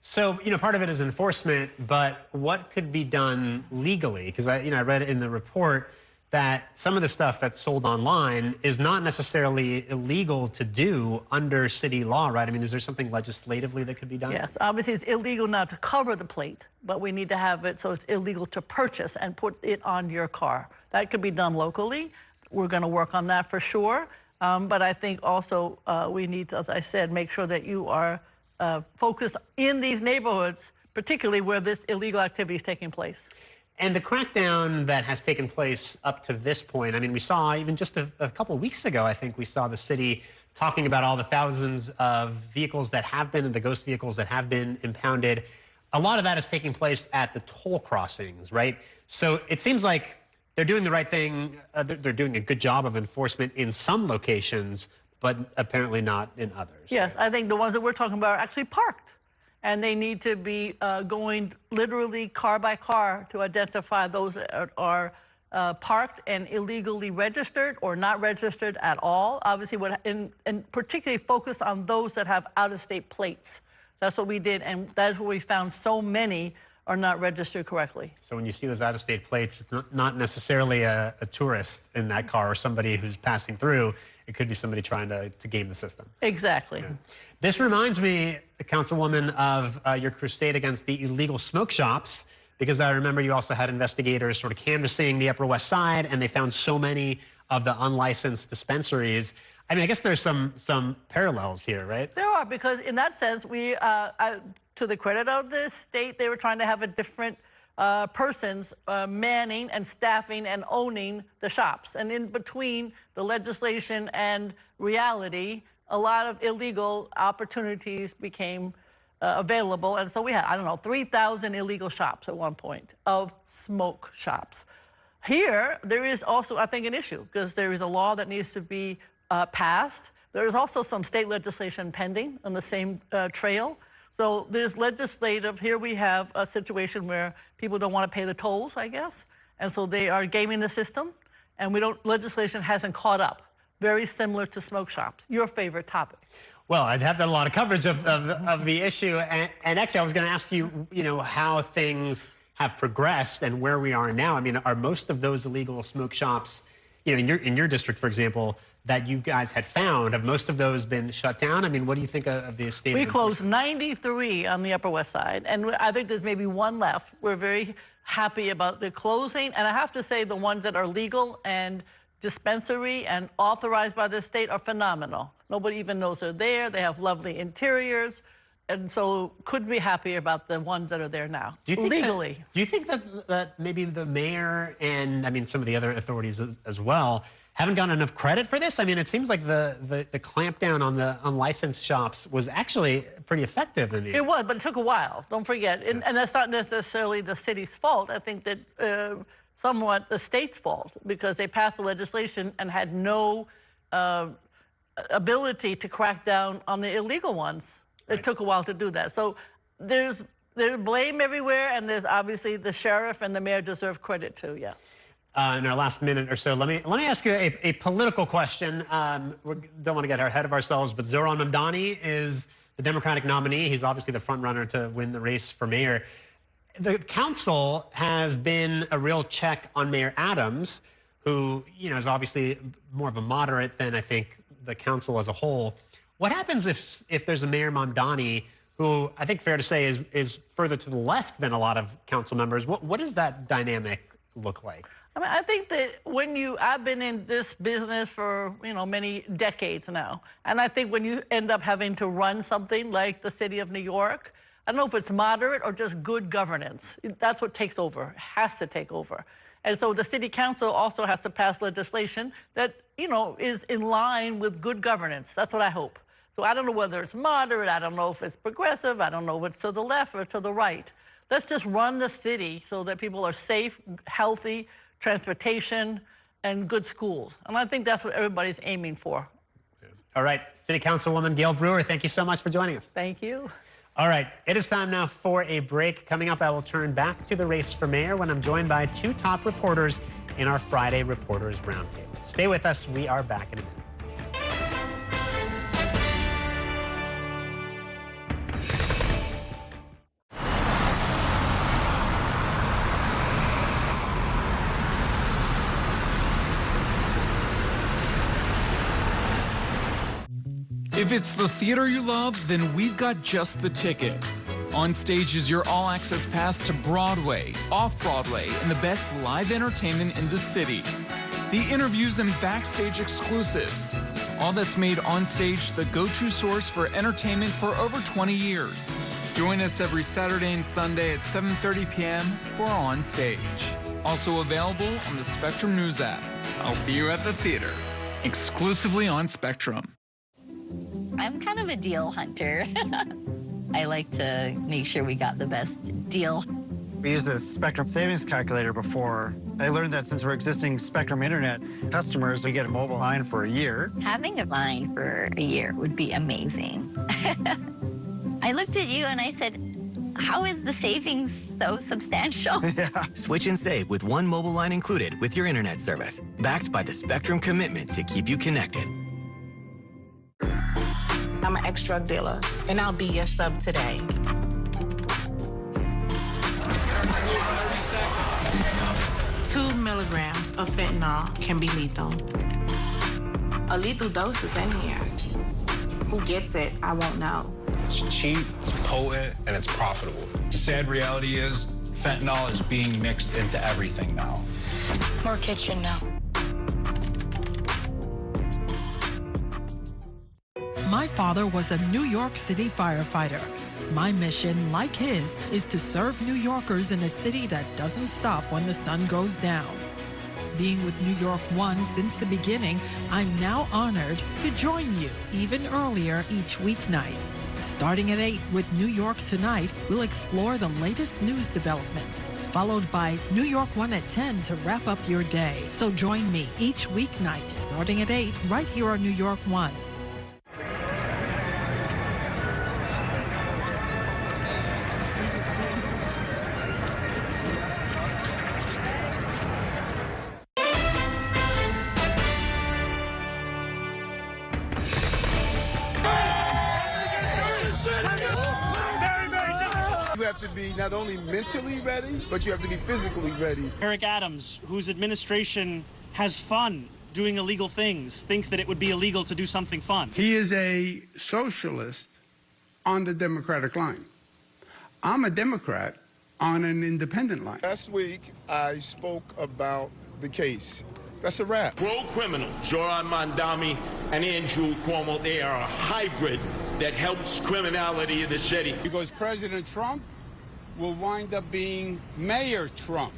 So, part of it is enforcement, but what could be done legally? Because I read in the report that some of the stuff that's sold online is not necessarily illegal to do under city law, right? I mean, is there something legislatively that could be done?
Yes, obviously it's illegal now to cover the plate, but we need to have it so it's illegal to purchase and put it on your car. That could be done locally. We're going to work on that for sure. But I think also we need to, as I said, make sure that you are focused in these neighborhoods, particularly where this illegal activity is taking place.
And the crackdown that has taken place up to this point, I mean, we saw even just a couple of weeks ago, I think we saw the city talking about all the thousands of vehicles that have been, the ghost vehicles that have been impounded. A lot of that is taking place at the toll crossings, right? So it seems like they're doing the right thing. They're doing a good job of enforcement in some locations, but apparently not in others.
Yes, I think the ones that we're talking about are actually parked. And they need to be going literally car by car to identify those that are parked and illegally registered or not registered at all. Obviously, and particularly focused on those that have out-of-state plates. That's what we did, and that's where we found so many are not registered correctly.
So when you see those out-of-state plates, it's not necessarily a tourist in that car or somebody who's passing through. It could be somebody trying to game the system.
Exactly.
Yeah. This reminds me, Councilwoman, of your crusade against the illegal smoke shops, because I remember you also had investigators sort of canvassing the Upper West Side, and they found so many of the unlicensed dispensaries. I mean, I guess there's some parallels here, right?
There are, because in that sense, we, to the credit of the state, they were trying to have a different persons manning and staffing and owning the shops. And in between the legislation and reality, a lot of illegal opportunities became available. And so we had, I don't know, 3,000 illegal shops at one point of smoke shops. Here, there is also, I think, an issue, because there is a law that needs to be passed. There is also some state legislation pending on the same trail. So there's legislative, here we have a situation where people don't want to pay the tolls, I guess. And so they are gaming the system, and legislation hasn't caught up. Very similar to smoke shops. Your favorite topic.
Well, I've had a lot of coverage of the issue, and actually I was going to ask you, how things have progressed and where we are now. I mean, are most of those illegal smoke shops, in your district, for example, that you guys had found, have most of those been shut down? I mean, what do you think of the state?
We closed 93 on the Upper West Side, and I think there's maybe one left. We're very happy about the closing, and I have to say the ones that are legal and dispensary and authorized by the state are phenomenal. Nobody even knows they're there. They have lovely interiors, and so could be happy about the ones that are there now, legally.
Do you think that maybe the mayor and, I mean, some of the other authorities as well haven't gotten enough credit for this? I mean, it seems like the clampdown on the unlicensed shops was actually pretty effective in the end.
It was, but it took a while. Don't forget, and that's not necessarily the city's fault. I think that somewhat the state's fault, because they passed the legislation and had no ability to crack down on the illegal ones. It took a while to do that. So there's blame everywhere, and there's obviously the sheriff and the mayor deserve credit too. Yeah.
In our last minute or so, let me ask you a political question. We don't want to get ahead of ourselves, but Zohran Mamdani is the Democratic nominee. He's obviously the front runner to win the race for mayor. The council has been a real check on Mayor Adams, who is obviously more of a moderate than I think the council as a whole. What happens if there's a Mayor Mamdani who I think fair to say is further to the left than a lot of council members? What does that dynamic look like?
I mean, I think that I've been in this business for, many decades now. And I think when you end up having to run something like the city of New York, I don't know if it's moderate or just good governance. That's what takes over, has to take over. And so the city council also has to pass legislation that, is in line with good governance. That's what I hope. So I don't know whether it's moderate, I don't know if it's progressive, I don't know if it's to the left or to the right. Let's just run the city so that people are safe, healthy, transportation, and good schools. And I think that's what everybody's aiming for.
All right, City Councilwoman Gail Brewer, thank you so much for joining us.
Thank you.
All right, it is time now for a break. Coming up, I will turn back to the race for mayor when I'm joined by two top reporters in our Friday Reporters Roundtable. Stay with us. We are back in a minute.
If it's the theater you love, then we've got just the ticket. On Stage is your all-access pass to Broadway, off-Broadway, and the best live entertainment in the city. The interviews and backstage exclusives. All that's made On Stage the go-to source for entertainment for over 20 years. Join us every Saturday and Sunday at 7:30 p.m. for On Stage. Also available on the Spectrum News app. I'll see you at the theater. Exclusively on Spectrum.
I'm kind of a deal hunter. I like to make sure we got the best deal.
We used a Spectrum savings calculator before. I learned that since we're existing Spectrum Internet customers, we get a mobile line for a year.
Having a line for a year would be amazing. I looked at you and I said, how is the savings so substantial?
Switch and save with one mobile line included with your internet service. Backed by the Spectrum commitment to keep you connected.
I'm an ex-drug dealer, and I'll be your sub today. 2 milligrams of fentanyl can be lethal. A lethal dose is in here. Who gets it, I won't know.
It's cheap, it's potent, and it's profitable.
The sad reality is fentanyl is being mixed into everything now.
More kitchen now.
My father was a New York City firefighter. My mission, like his, is to serve New Yorkers in a city that doesn't stop when the sun goes down. Being with New York One since the beginning, I'm now honored to join you even earlier each weeknight. Starting at 8 with New York Tonight, we'll explore the latest news developments, followed by New York One at 10 to wrap up your day. So join me each weeknight starting at 8 right here on New York One.
You have to be not only mentally ready, but you have to be physically ready.
Eric Adams, whose administration has fun doing illegal things, think that it would be illegal to do something fun.
He is a socialist on the Democratic line. I'm a Democrat on an independent line.
Last week, I spoke about the case. That's a wrap.
Pro-criminal Zohran Mamdani and Andrew Cuomo, they are a hybrid that helps criminality in the city.
Because President Trump will wind up being Mayor Trump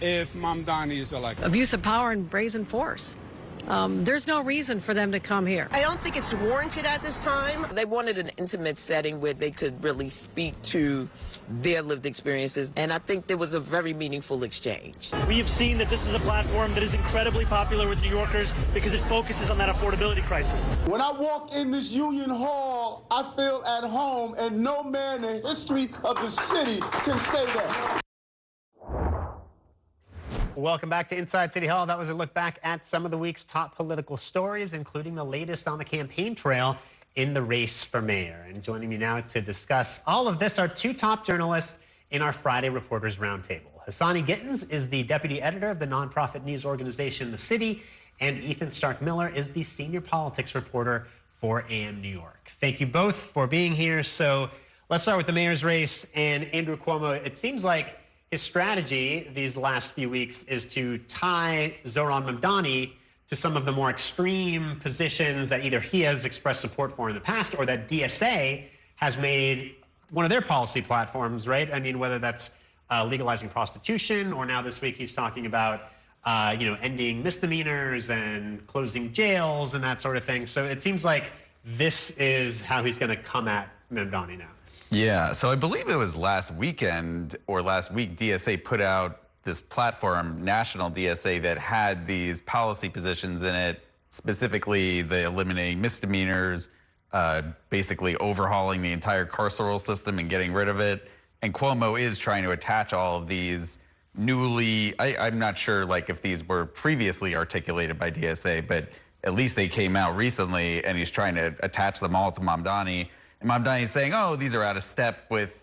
if Mamdani is elected.
Abuse of power and brazen force. There's no reason for them to come here.
I don't think it's warranted at this time.
They wanted an intimate setting where they could really speak to their lived experiences, and I think there was a very meaningful exchange.
We have seen that this is a platform that is incredibly popular with New Yorkers because it focuses on that affordability crisis.
When I walk in this Union Hall, I feel at home, and no man in the history of the city can say that.
Welcome back to Inside City Hall. That was a look back at some of the week's top political stories, including the latest on the campaign trail in the race for mayor. And joining me now to discuss all of this are two top journalists in our Friday Reporters Roundtable. Hassani Gittins is the deputy editor of the nonprofit news organization The City, and Ethan Stark-Miller is the senior politics reporter for AM New York. Thank you both for being here. So let's start with the mayor's race and Andrew Cuomo. It seems like his strategy these last few weeks is to tie Zohran Mamdani to some of the more extreme positions that either he has expressed support for in the past or that DSA has made one of their policy platforms, right? I mean, whether that's legalizing prostitution, or now this week he's talking about, ending misdemeanors and closing jails and that sort of thing. So it seems like this is how he's going to come at Mamdani now.
Yeah, so I believe it was last weekend or last week DSA put out this platform, national DSA, that had these policy positions in it, specifically the eliminating misdemeanors, basically overhauling the entire carceral system and getting rid of it. And Cuomo is trying to attach all of these newly, I'm not sure like if these were previously articulated by DSA, but at least they came out recently, and he's trying to attach them all to Mamdani. And Mamdani's saying, oh, these are out of step with,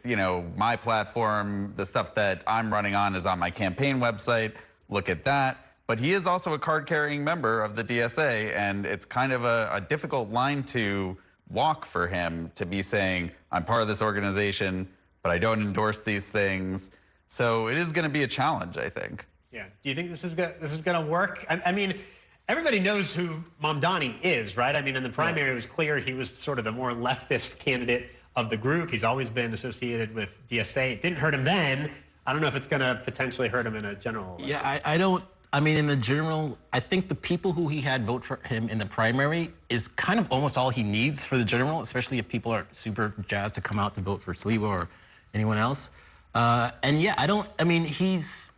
my platform. The stuff that I'm running on is on my campaign website. Look at that. But he is also a card-carrying member of the DSA, and it's kind of a difficult line to walk for him to be saying, I'm part of this organization, but I don't endorse these things. So it is going to be a challenge, I think.
Yeah. Do you think this is going to work? I mean, everybody knows who Mamdani is, right? I mean, in the primary, it was clear he was sort of the more leftist candidate of the group. He's always been associated with DSA. It didn't hurt him then. I don't know if it's going to potentially hurt him in a general election.
Yeah, I mean, in the general, I think the people who he had vote for him in the primary is kind of almost all he needs for the general, especially if people are super jazzed to come out to vote for Sliwa or anyone else.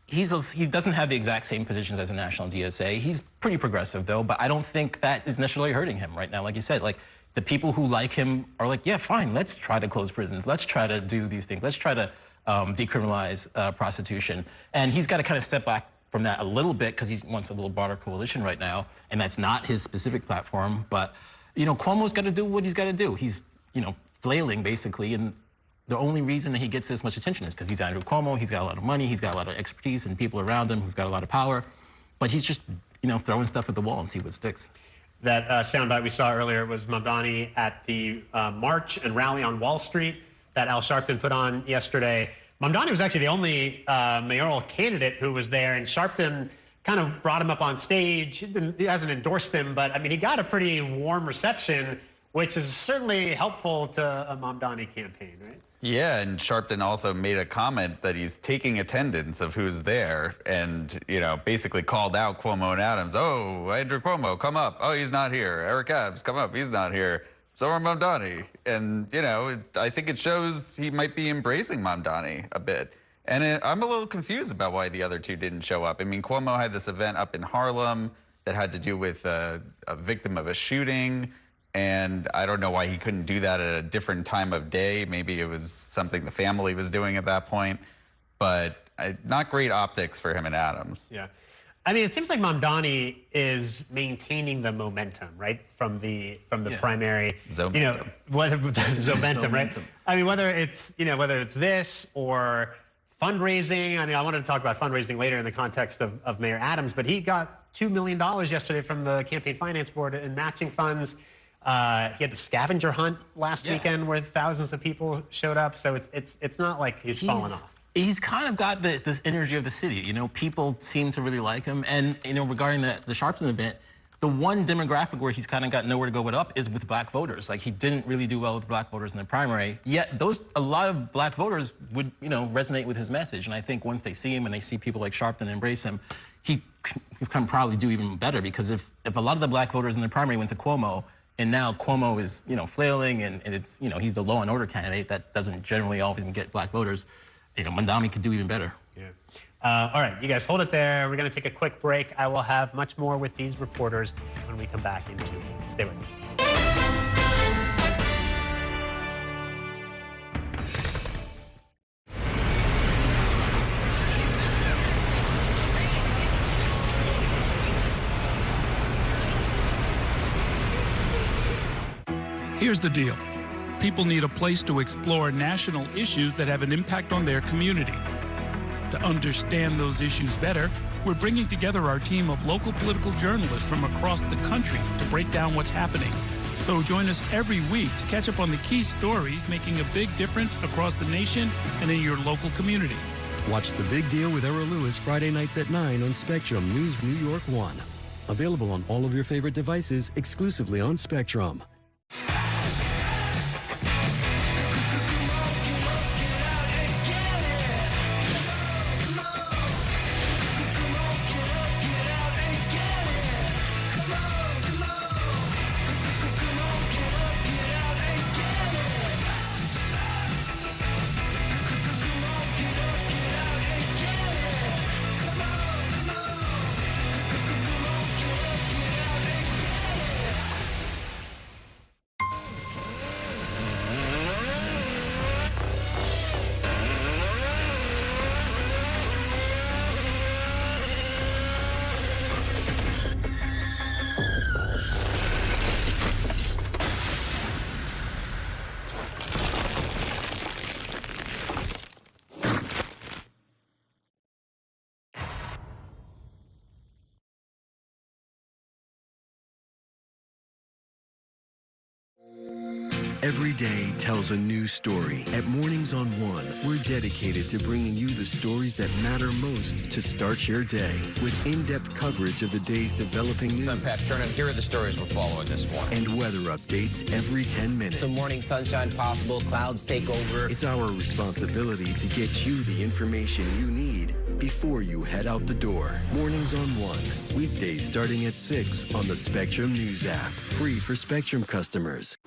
He doesn't have the exact same positions as the national DSA. He's pretty progressive, though, but I don't think that is necessarily hurting him right now. Like you said, like the people who like him are like, yeah, fine, let's try to close prisons. Let's try to do these things. Let's try to decriminalize prostitution. And he's got to kind of step back from that a little bit because he wants a little broader coalition right now, and that's not his specific platform. But, Cuomo's got to do what he's got to do. He's, flailing, basically, and the only reason that he gets this much attention is because he's Andrew Cuomo. He's got a lot of money. He's got a lot of expertise and people around him who've got a lot of power. But he's just, throwing stuff at the wall and see what sticks.
That soundbite we saw earlier was Mamdani at the march and rally on Wall Street that Al Sharpton put on yesterday. Mamdani was actually the only mayoral candidate who was there, and Sharpton kind of brought him up on stage. He hasn't endorsed him, but I mean, he got a pretty warm reception which is certainly helpful to a Mamdani campaign, right?
Yeah, and Sharpton also made a comment that he's taking attendance of who's there and, basically called out Cuomo and Adams. Oh, Andrew Cuomo, come up. Oh, he's not here. Eric Adams, come up. He's not here. Zohran Mamdani. And, I think it shows he might be embracing Mamdani a bit. And I'm a little confused about why the other two didn't show up. I mean, Cuomo had this event up in Harlem that had to do with a victim of a shooting. And I don't know why he couldn't do that at a different time of day. Maybe it was something the family was doing at that point. But not great optics for him and Adams.
Yeah. I mean, it seems like Mamdani is maintaining the momentum, right, from the primary.
Zomentum.
Whether Zomentum, right? I mean, whether it's this or fundraising. I mean, I wanted to talk about fundraising later in the context of Mayor Adams, but he got $2 million yesterday from the Campaign Finance Board in matching funds. He had the scavenger hunt last weekend where thousands of people showed up. So it's not like he's fallen off.
He's kind of got this energy of the city. People seem to really like him. And, regarding the Sharpton event, the one demographic where he's kind of got nowhere to go but up is with black voters. Like, he didn't really do well with black voters in the primary. Yet a lot of black voters would, resonate with his message. And I think once they see him and they see people like Sharpton embrace him, he can probably do even better. Because if a lot of the black voters in the primary went to Cuomo, and now Cuomo is, flailing and it's, he's the law and order candidate that doesn't generally often get black voters, Mamdani could do even better.
Yeah. All right, you guys hold it there. We're going to take a quick break. I will have much more with these reporters when we come back in 2 minutes. Stay with us.
Here's the deal. People need a place to explore national issues that have an impact on their community. To understand those issues better, we're bringing together our team of local political journalists from across the country to break down what's happening. So join us every week to catch up on the key stories making a big difference across the nation and in your local community.
Watch The Big Deal with Errol Lewis Friday nights at 9 on Spectrum News New York 1. Available on all of your favorite devices exclusively on Spectrum. Every day tells a new story. At Mornings on One, we're dedicated to bringing you the stories that matter most to start your day with in-depth coverage of the day's developing news.
I'm Pat Kernan. Here are the stories we're following this morning.
And weather updates every 10 minutes.
Some morning sunshine possible, clouds take over.
It's our responsibility to get you the information you need before you head out the door. Mornings on One, weekdays starting at 6 on the Spectrum News app. Free for Spectrum customers.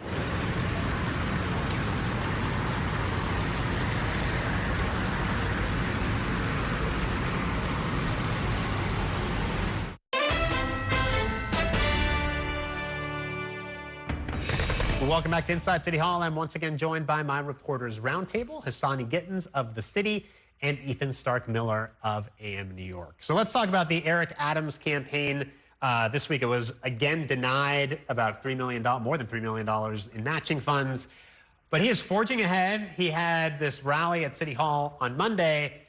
Welcome back to Inside City Hall. I'm once again joined by my reporters roundtable, Hassani Gittins of The City and Ethan Stark Miller of AM New York. So let's talk about the Eric Adams campaign. This week it was again denied about more than $3 million in matching funds. But he is forging ahead. He had this rally at City Hall on Monday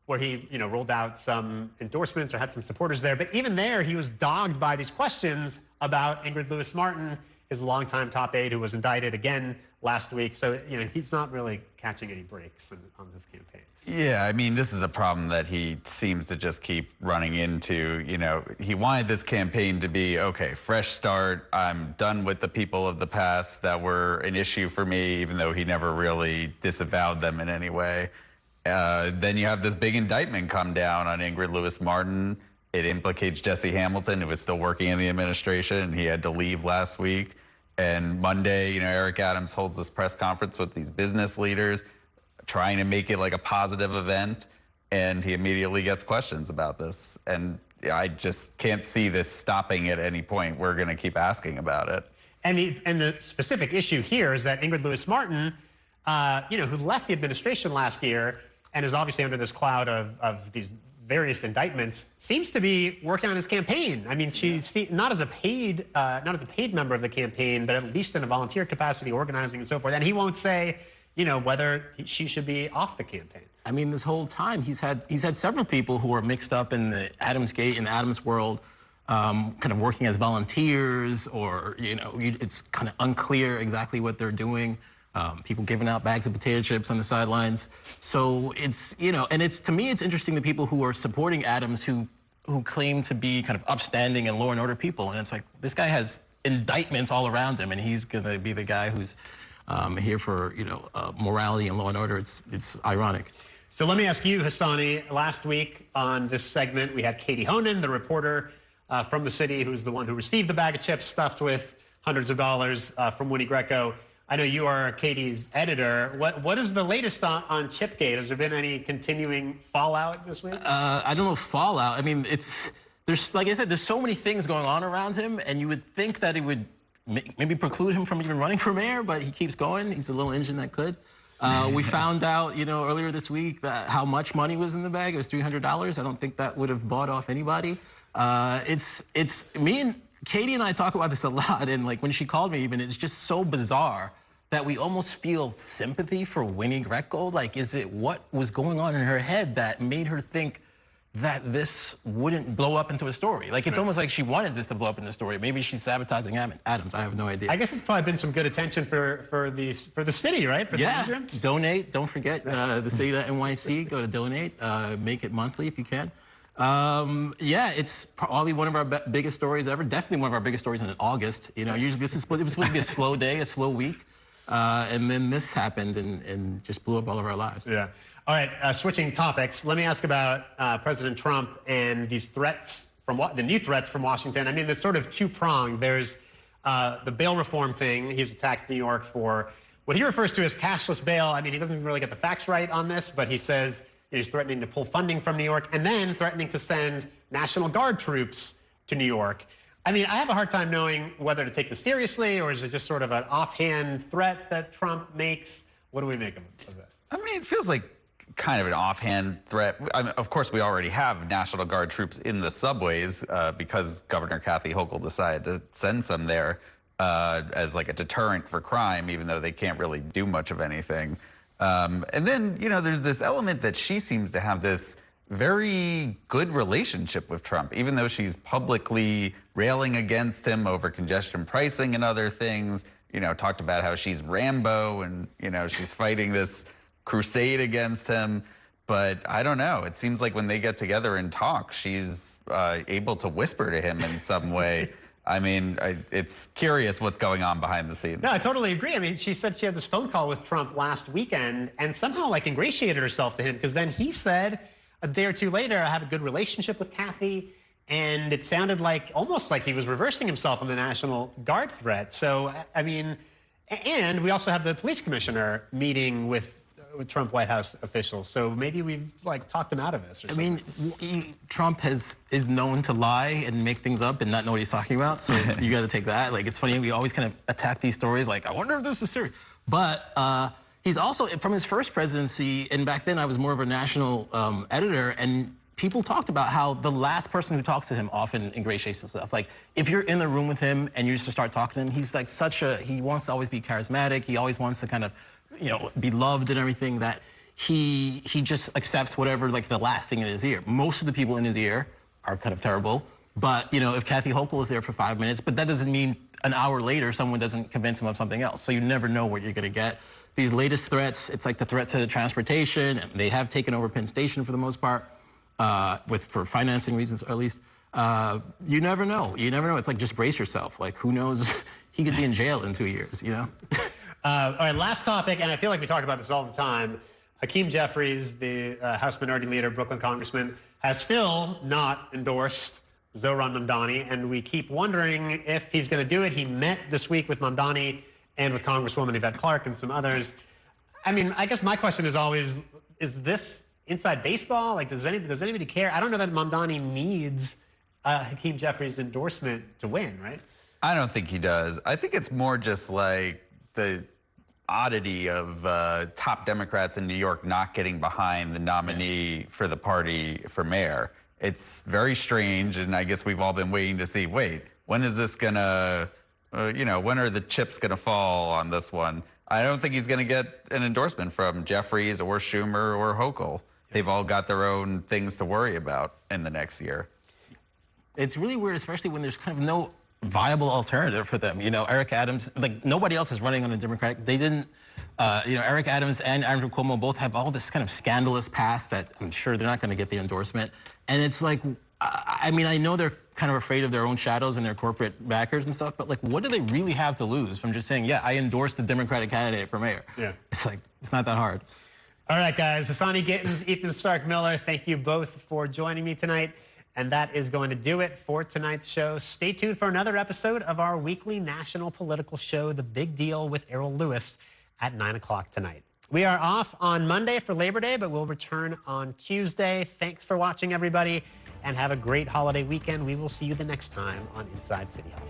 where he rolled out some endorsements or had some supporters there. But even there, he was dogged by these questions about Ingrid Lewis-Martin his longtime top aide, who was indicted again last week. So, he's not really catching any breaks on this campaign.
Yeah, I mean, this is a problem that he seems to just keep running into. He wanted this campaign to be, okay, fresh start. I'm done with the people of the past that were an issue for me, even though he never really disavowed them in any way. Then you have this big indictment come down on Ingrid Lewis-Martin. It implicates Jesse Hamilton, who was still working in the administration, and he had to leave last week. And Monday, Eric Adams holds this press conference with these business leaders, trying to make it like a positive event, and he immediately gets questions about this. And I just can't see this stopping at any point. We're going to keep asking about it.
And the specific issue here is that Ingrid Lewis-Martin, who left the administration last year and is obviously under this cloud of these various indictments, seems to be working on his campaign. I mean, she's not as a paid member of the campaign, but at least in a volunteer capacity, organizing and so forth. And he won't say, whether she should be off the campaign.
I mean, this whole time he's had several people who are mixed up in the Adamsgate and Adams world, kind of working as volunteers, or it's kind of unclear exactly what they're doing. People giving out bags of potato chips on the sidelines. So it's and to me it's interesting, the people who are supporting Adams who claim to be kind of upstanding and law and order people, and it's like, this guy has indictments all around him, and he's gonna be the guy who's here for morality and law and order. It's ironic.
So let me ask you, Hassani, last week on this segment, we had Katie Honan, the reporter from the city, who's the one who received the bag of chips stuffed with hundreds of dollars from Winnie Greco. I know you are Katie's editor. What is the latest on Chipgate? Has there been any continuing fallout this week?
I don't know, fallout. I mean, there's like I said, there's so many things going on around him, and you would think that it would maybe preclude him from even running for mayor, but he keeps going. He's a little engine that could. We found out, earlier this week that how much money was in the bag. It was $300. I don't think that would have bought off anybody. It's me and Katie and I talk about this a lot, and like when she called me, even, it's just so bizarre that we almost feel sympathy for Winnie Greco. Like, is it what was going on in her head that made her think that this wouldn't blow up into a story? Like, it's almost like she wanted this to blow up into a story. Maybe she's sabotaging Adams. I have no idea.
I guess it's probably been some good attention for the city, right? For the newsroom?
Donate. Don't forget the city.nyc. Go to donate. Make it monthly if you can. It's probably one of our biggest stories ever. Definitely one of our biggest stories in August. Usually it was supposed to be a slow day, a slow week. And then this happened and just blew up all of our lives.
Yeah. All right, switching topics, let me ask about President Trump and these threats the new threats from Washington. I mean, it's sort of two-pronged. There's the bail reform thing. He's attacked New York for what he refers to as cashless bail. I mean, he doesn't really get the facts right on this, but he says he's threatening to pull funding from New York and then threatening to send National Guard troops to New York. I mean, I have a hard time knowing whether to take this seriously, or is it just sort of an offhand threat that Trump makes? What do we make of this?
I mean, it feels like kind of an offhand threat. I mean, of course, we already have National Guard troops in the subways because Governor Kathy Hochul decided to send some there as like a deterrent for crime, even though they can't really do much of anything. And then, there's this element that she seems to have this very good relationship with Trump, even though she's publicly railing against him over congestion pricing and other things, talked about how she's Rambo and, she's fighting this crusade against him. But I don't know. It seems like when they get together and talk, she's able to whisper to him in some way. I mean, it's curious what's going on behind the scenes.
No, I totally agree. I mean, she said she had this phone call with Trump last weekend and somehow like ingratiated herself to him, because then he said a day or two later, I have a good relationship with Kathy. And it sounded like almost like he was reversing himself on the National Guard threat. So, I mean, and we also have the police commissioner meeting with Trump White House officials. So maybe we've like talked him out of this. Or something.
I mean, Trump is known to lie and make things up and not know what he's talking about. So you got to take that. Like, it's funny, we always kind of attack these stories like, I wonder if this is serious. But he's also, from his first presidency, and back then I was more of a national editor, and people talked about how the last person who talks to him often ingratiates himself. Like, if you're in the room with him and you just start talking to him, he's like he wants to always be charismatic. He always wants to kind of, be loved and everything, that he just accepts whatever, like, the last thing in his ear. Most of the people in his ear are kind of terrible. But, you know, if Kathy Hochul is there for 5 minutes, but that doesn't mean an hour later someone doesn't convince him of something else. So you never know what you're going to get. These latest threats, it's like the threat to the transportation, and they have taken over Penn Station for the most part, for financing reasons, or at least. You never know. You never know. It's like, just brace yourself. Like, who knows? He could be in jail in 2 years, you know?
All right, last topic, and I feel like we talk about this all the time. Hakeem Jeffries, the House Minority Leader, Brooklyn Congressman, has still not endorsed Zohran Mamdani, and we keep wondering if he's going to do it. He met this week with Mamdani and with Congresswoman Yvette Clarke and some others. I mean, I guess my question is always, is this inside baseball? Like, does anybody care? I don't know that Mamdani needs Hakeem Jeffries' endorsement to win, right?
I don't think he does. I think it's more just like the oddity of top Democrats in New York not getting behind the nominee for the party for mayor. It's very strange, and I guess we've all been waiting to see, wait, when is this gonna, you know, when are the chips gonna fall on this one? I don't think he's gonna get an endorsement from Jeffries or Schumer or Hochul. They've all got their own things to worry about in the next year.
It's really weird, especially when there's kind of no viable alternative for them. You know, Eric Adams, like, nobody else is running on a Democratic. They didn't, you know, Eric Adams and Andrew Cuomo both have all this kind of scandalous past that I'm sure they're not going to get the endorsement. And it's like, I mean, I know they're kind of afraid of their own shadows and their corporate backers and stuff, but like, what do they really have to lose from just saying, yeah, I endorse the Democratic candidate for mayor?
Yeah.
It's like, it's not that hard.
All right, guys. Hassani Gittins, Ethan Stark Miller, thank you both for joining me tonight. And that is going to do it for tonight's show. Stay tuned for another episode of our weekly national political show, The Big Deal with Errol Lewis, at 9 o'clock tonight. We are off on Monday for Labor Day, but we'll return on Tuesday. Thanks for watching, everybody, and have a great holiday weekend. We will see you the next time on Inside City Hall.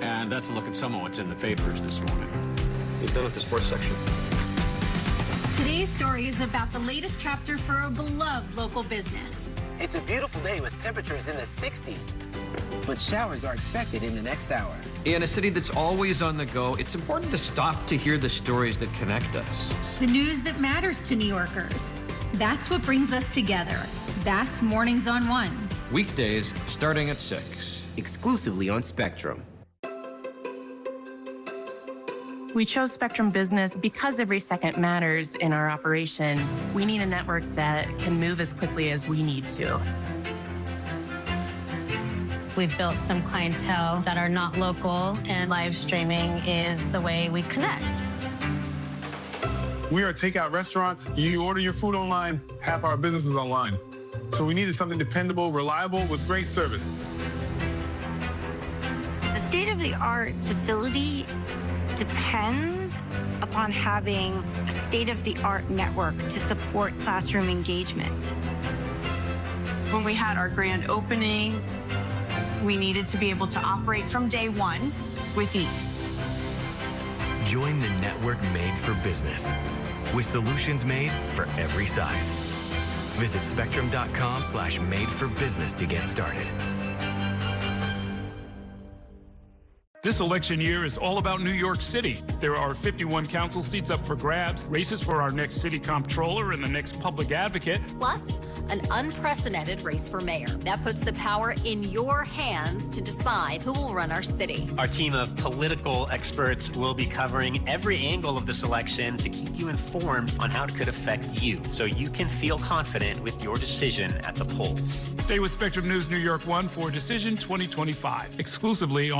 And that's a look at some of what's in the papers this morning. We've done with the sports section.
Today's story is about the latest chapter for a beloved local business.
It's a beautiful day with temperatures in the 60s, but showers are expected in the next hour.
In a city that's always on the go, it's important to stop to hear the stories that connect us.
The news that matters to New Yorkers. That's what brings us together. That's Mornings on One.
Weekdays starting at 6.
Exclusively on Spectrum.
We chose Spectrum Business because every second matters in our operation. We need a network that can move as quickly as we need to.
We've built some clientele that are not local, and live streaming is the way we connect.
We are a takeout restaurant. You order your food online, half our business is online. So we needed something dependable, reliable, with great service.
The state-of-the-art facility depends upon having a state-of-the-art network to support classroom engagement.
When we had our grand opening, we needed to be able to operate from day one with ease.
Join the network made for business, with solutions made for every size. Visit spectrum.com/made-for-business to get started.
This election year is all about New York City. There are 51 council seats up for grabs, races for our next city comptroller and the next public advocate.
Plus, an unprecedented race for mayor. That puts the power in your hands to decide who will run our city.
Our team of political experts will be covering every angle of this election to keep you informed on how it could affect you, so you can feel confident with your decision at the polls.
Stay with Spectrum News New York 1 for Decision 2025, exclusively on